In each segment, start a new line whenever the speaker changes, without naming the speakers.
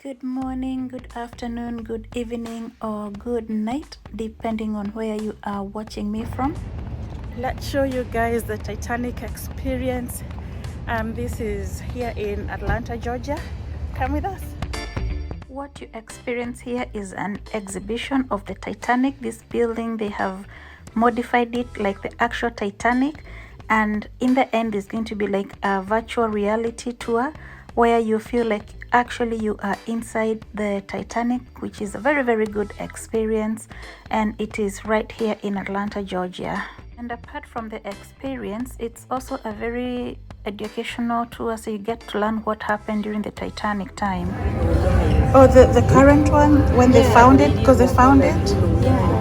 Good morning, good afternoon, good evening, or good night, depending on where you are watching me from. Let's show you guys the Titanic experience. This is here in Atlanta, Georgia. Come with us. What you experience here is an exhibition of the Titanic. This building, they have modified it like the actual Titanic, and in the end it's going to be like a virtual reality tour where you feel like actually you are inside the Titanic, which is a very good experience, and it is right here in Atlanta, Georgia. And apart from the experience, it's also a very educational tour, so you get to learn what happened during the Titanic time. Oh, the current one, when they found it, because they found it? Yeah.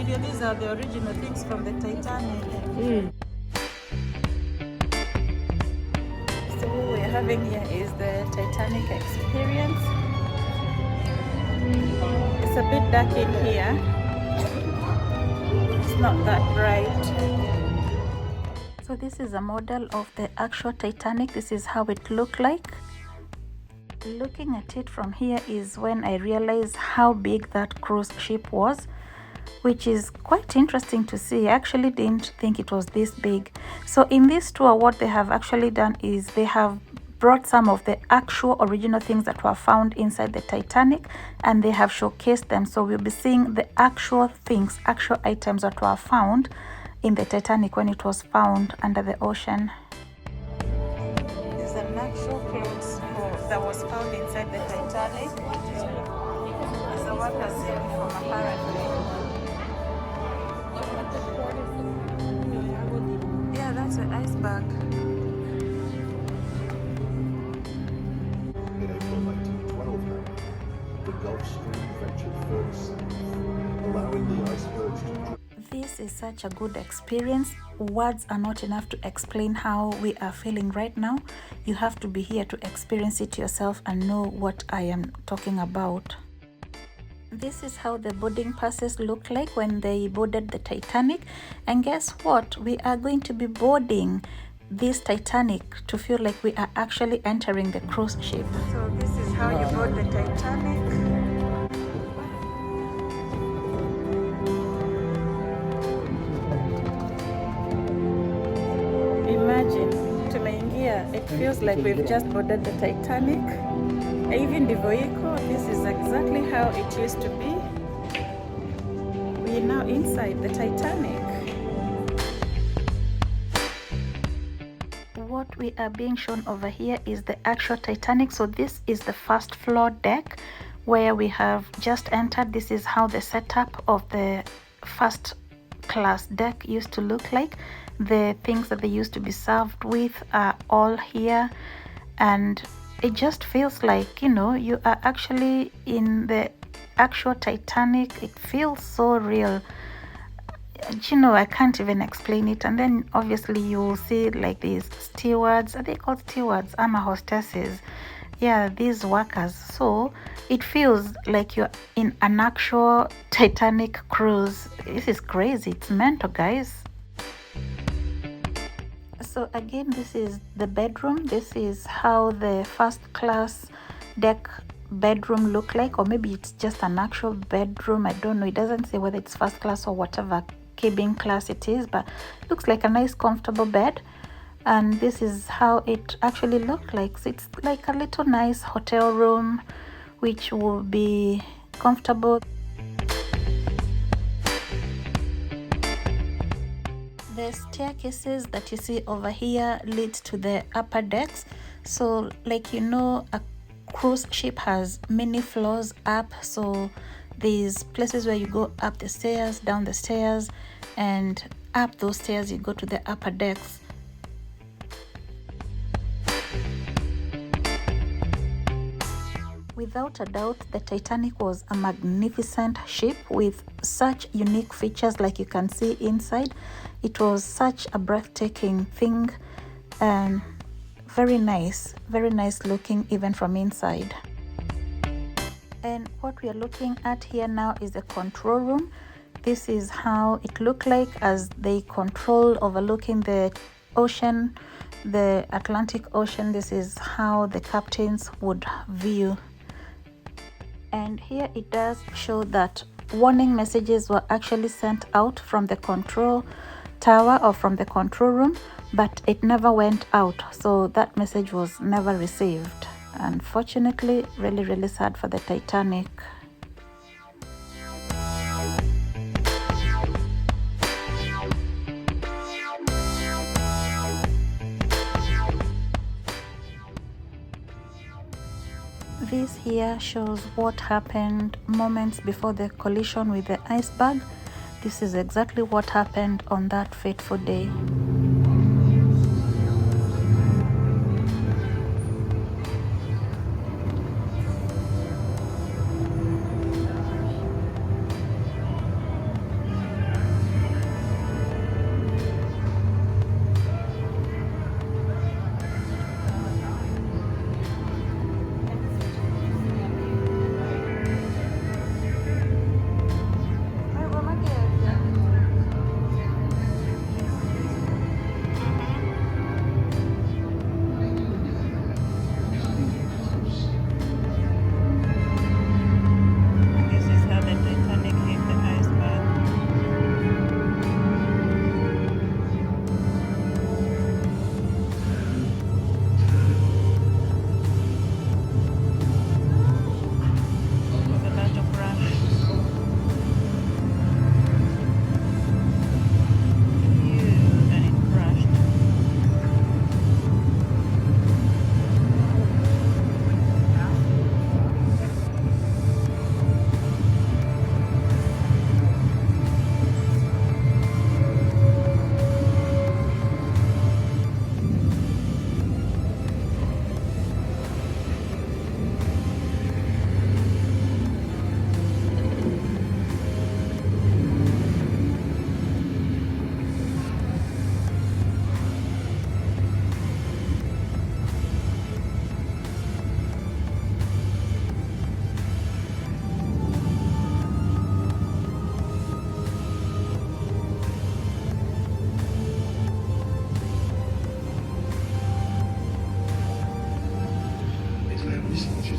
These are the original things from the Titanic. So what we're having here is the Titanic experience. It's a bit dark in here. It's not that bright. So this is a model of the actual Titanic. This is how it looked like. Looking at it from here is when I realized how big that cruise ship was, which is quite interesting to see. I actually didn't think it was this big. So in this tour, what they have actually done is they have brought some of the actual original things that were found inside the Titanic, and they have showcased them. So we'll be seeing the actual things, actual items that were found in the Titanic when it was found under the ocean. There's an actual clothes that was found inside the Titanic. It's the workers' uniform apparently. Yeah, that's an iceberg.
In April 1912, the Gulf Stream ventured further south, allowing the icebergs to...
This is such a good experience. Words are not enough to explain how we are feeling right now. You have to be here to experience it yourself and know what I am talking about. This is how the boarding passes looked like when they boarded the Titanic. And guess what? We are going to be boarding this Titanic to feel like we are actually entering the cruise ship. So this is how you board the Titanic. Imagine, tumeingia, it feels like we've just boarded the Titanic. Even the vehicle, this is exactly how it used to be. We are now inside the Titanic. What we are being shown over here is the actual Titanic. So this is the first floor deck where we have just entered. This is how the setup of the first class deck used to look like. The things that they used to be served with are all here, and it just feels like, you know, you are actually in the actual Titanic. It feels so real. You know, I can't even explain it. And then obviously you will see like these stewards. Are they called stewards? Hostesses. Yeah, these workers. So it feels like you're in an actual Titanic cruise. This is crazy. It's mental, guys. So again, this is the bedroom. This is how the first class deck bedroom look like, or maybe it's just an actual bedroom. I don't know. It doesn't say whether it's first class or whatever cabin class it is, but it looks like a nice comfortable bed. And this is how it actually looked like. So it's like a little nice hotel room, which will be comfortable. The staircases that you see over here lead to the upper decks. So like, you know, a cruise ship has many floors up, so these places where you go up the stairs, down the stairs, and up those stairs you go to the upper decks. Without a doubt, the Titanic was a magnificent ship with such unique features like you can see inside. It was such a breathtaking thing, and very nice looking even from inside. And what we are looking at here now is the control room. This is how it looked like as they control overlooking the ocean, the Atlantic Ocean. This is how the captains would view. And here it does show that warning messages were actually sent out from the control tower or from the control room, but it never went out, so that message was never received. Unfortunately, really sad for the Titanic. This here shows what happened moments before the collision with the iceberg. This is exactly what happened on that fateful day.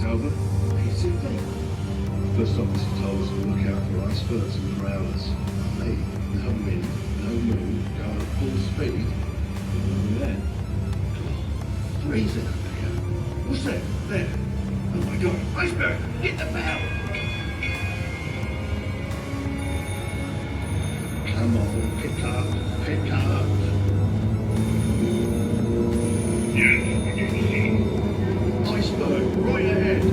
Over. First officer told us to look out for icebergs and growlers. Hey, no wind, no moon, going at full speed. And then, freezing up here. What's that? There. Oh my God, iceberg! Hit the bow! Come on, pick up, pick up. Yes, what do you see? Iceberg, right ahead.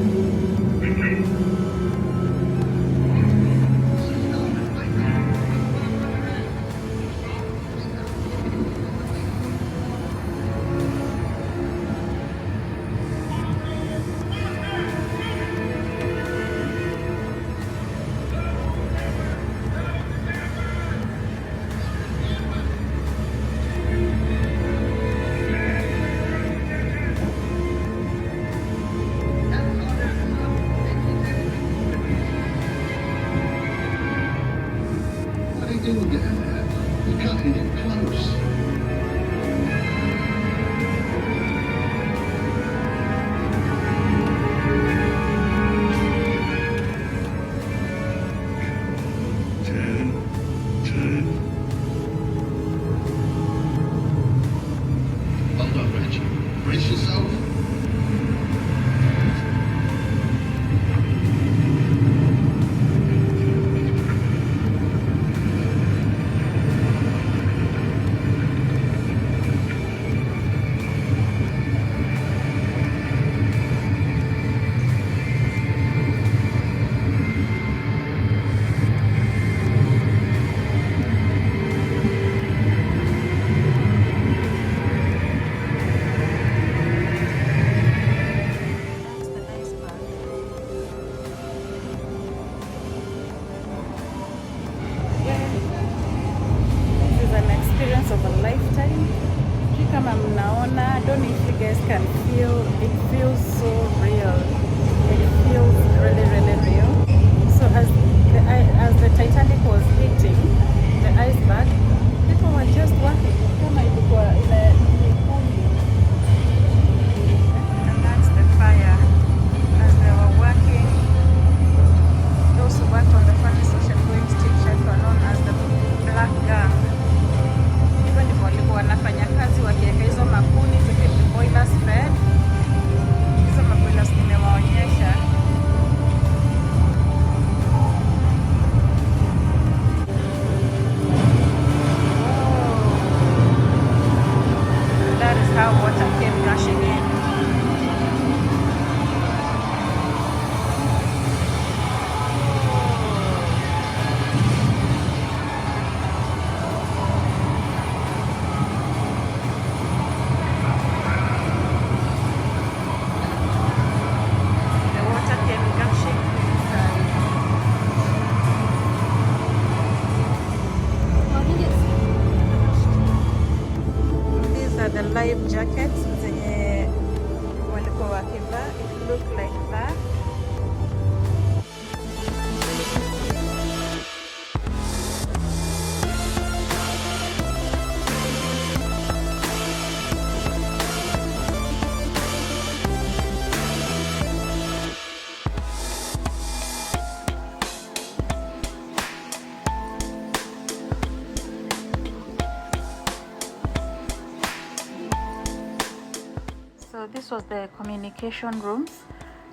this was the communication rooms.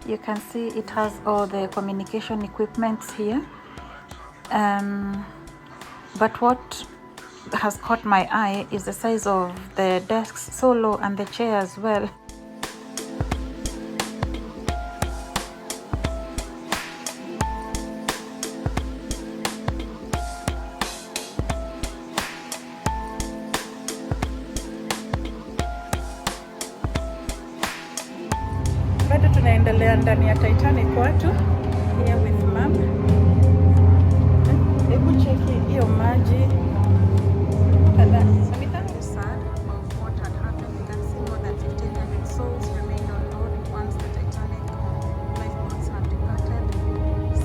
You can see it has all the communication equipments here. But what has caught my eye is the size of the desks, so low, and the chair as well. Bado tunaendelea ndani ya Titanic watu, here with mom. Hebu cheki hiyo maji. It's sad of what had happened. You can see more than 1,500 souls remained on board once the Titanic lifeboats had departed.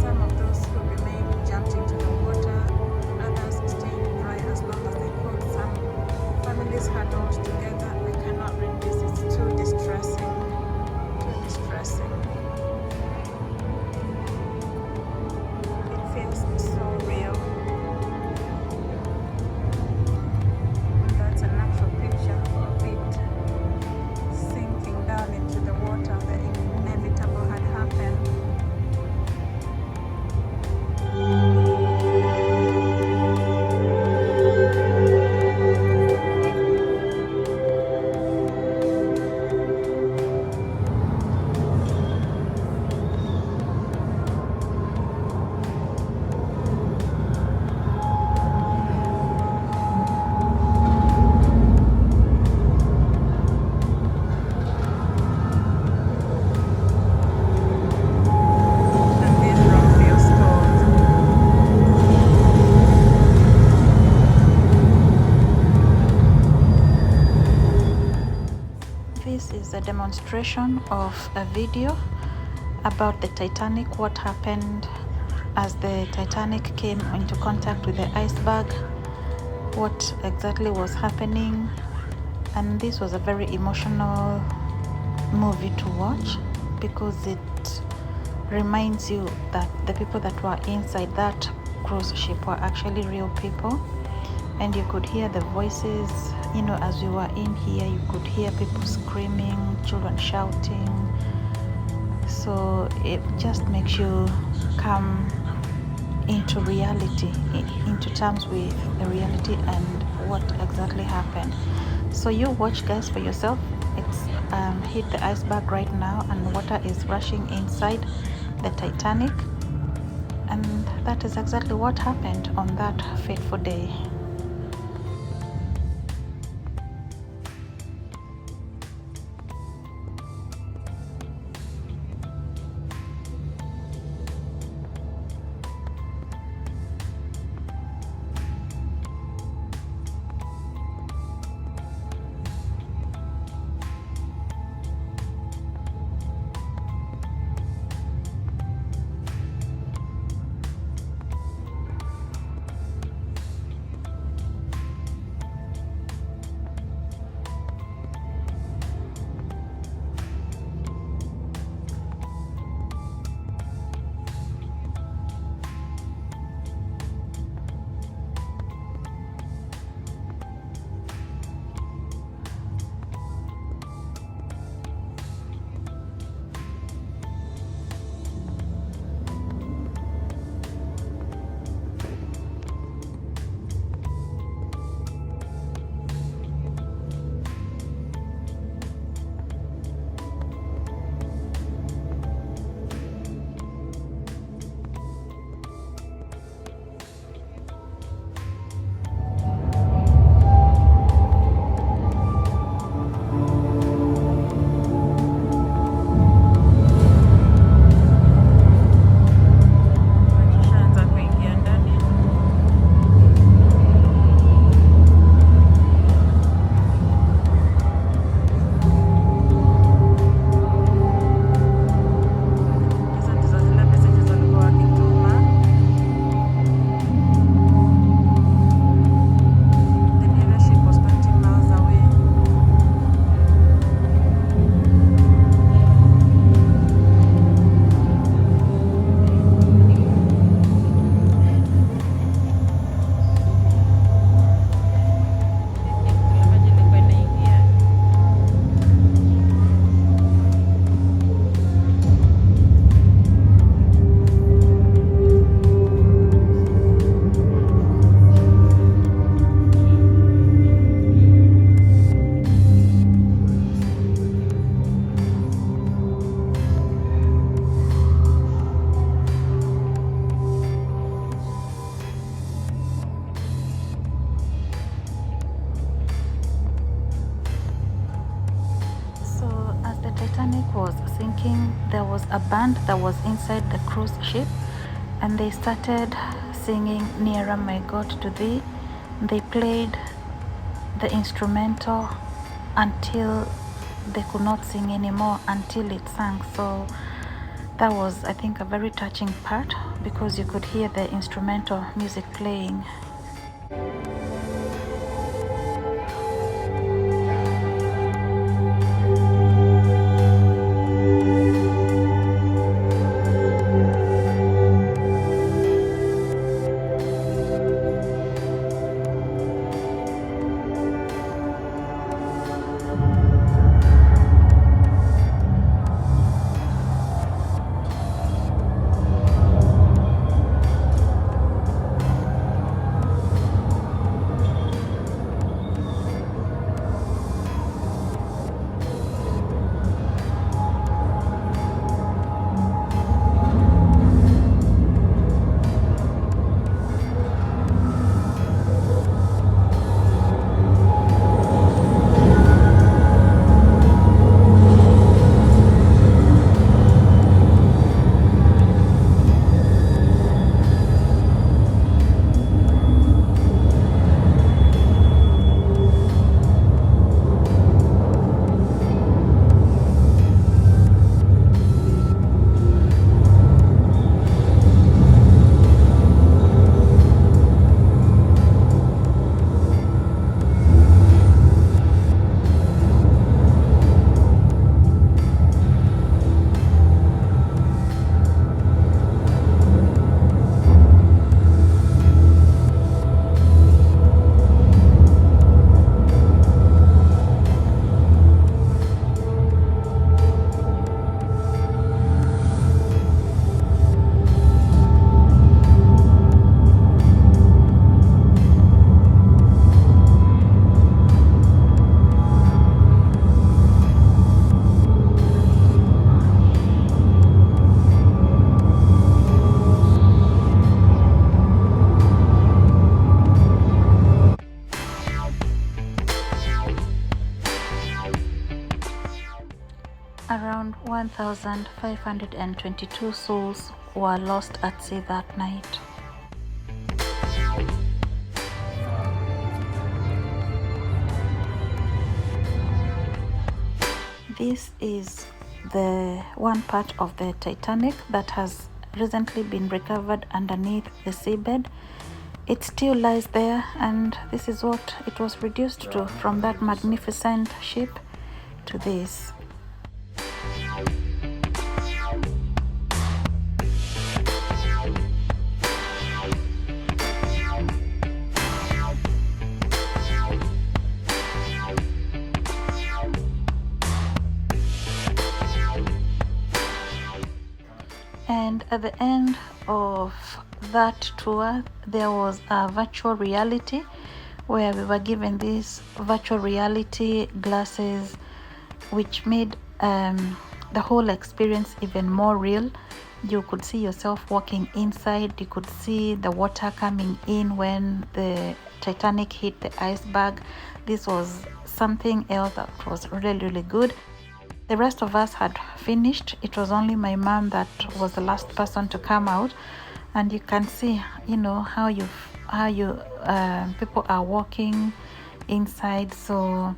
Some of those who remained jumped into the water, others stayed dry as long as they could. Some families huddled together. I cannot read this, it's too distressing. Too distressing. It feels so real. That's an actual picture of it sinking down into the water. The inevitable had happened. And this room feels cold. This is a demonstration of a video about the Titanic, what happened as the Titanic came into contact with the iceberg, what exactly was happening. And this was a very emotional movie to watch because it reminds you that the people that were inside that cruise ship were actually real people. And you could hear the voices, you know, as we were in here, you could hear people screaming, children shouting. So it just makes you come into reality, into terms with the reality and what exactly happened. So you watch, guys, for yourself. It's hit the iceberg right now and water is rushing inside the Titanic. And that is exactly what happened on that fateful day. was a band that was inside the cruise ship, and they started singing Nearer My God to Thee. They played the instrumental until they could not sing anymore, until it sang. So that was, I think, a very touching part, because you could hear the instrumental music playing. Around 1,522 souls were lost at sea that night. This is the one part of the Titanic that has recently been recovered underneath the seabed. It still lies there, and this is what it was reduced to, from that magnificent ship to this. And at the end of that tour, there was a virtual reality where we were given these virtual reality glasses, which made the whole experience even more real. You could see yourself walking inside. You could see the water coming in when the Titanic hit the iceberg. This was something else that was really, really good. The rest of us had finished. It was only my mom that was the last person to come out, and you can see, you know, how people are walking inside. So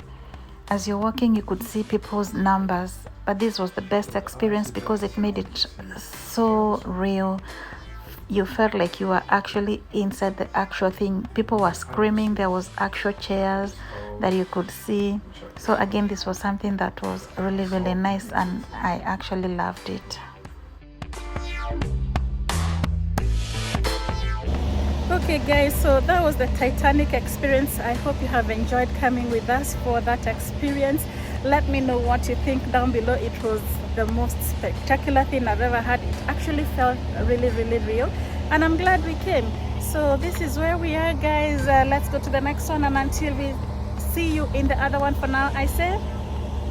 as you're walking, you could see people's numbers. But this was the best experience because it made it so real. You felt like you were actually inside the actual thing. People were screaming. There was actual chairs that you could see. So again, this was something that was really, really nice, and I actually loved it. Okay guys, so that was the Titanic experience. I hope you have enjoyed coming with us for that experience. Let me know what you think down below. It was the most spectacular thing I've ever had. It actually felt really, really real, and I'm glad we came. So this is where we are, guys. Let's go to the next one, and until we see you in the other one, for now I say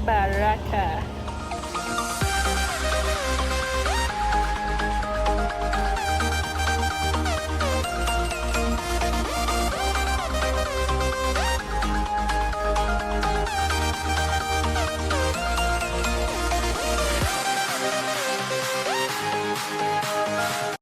Baraka.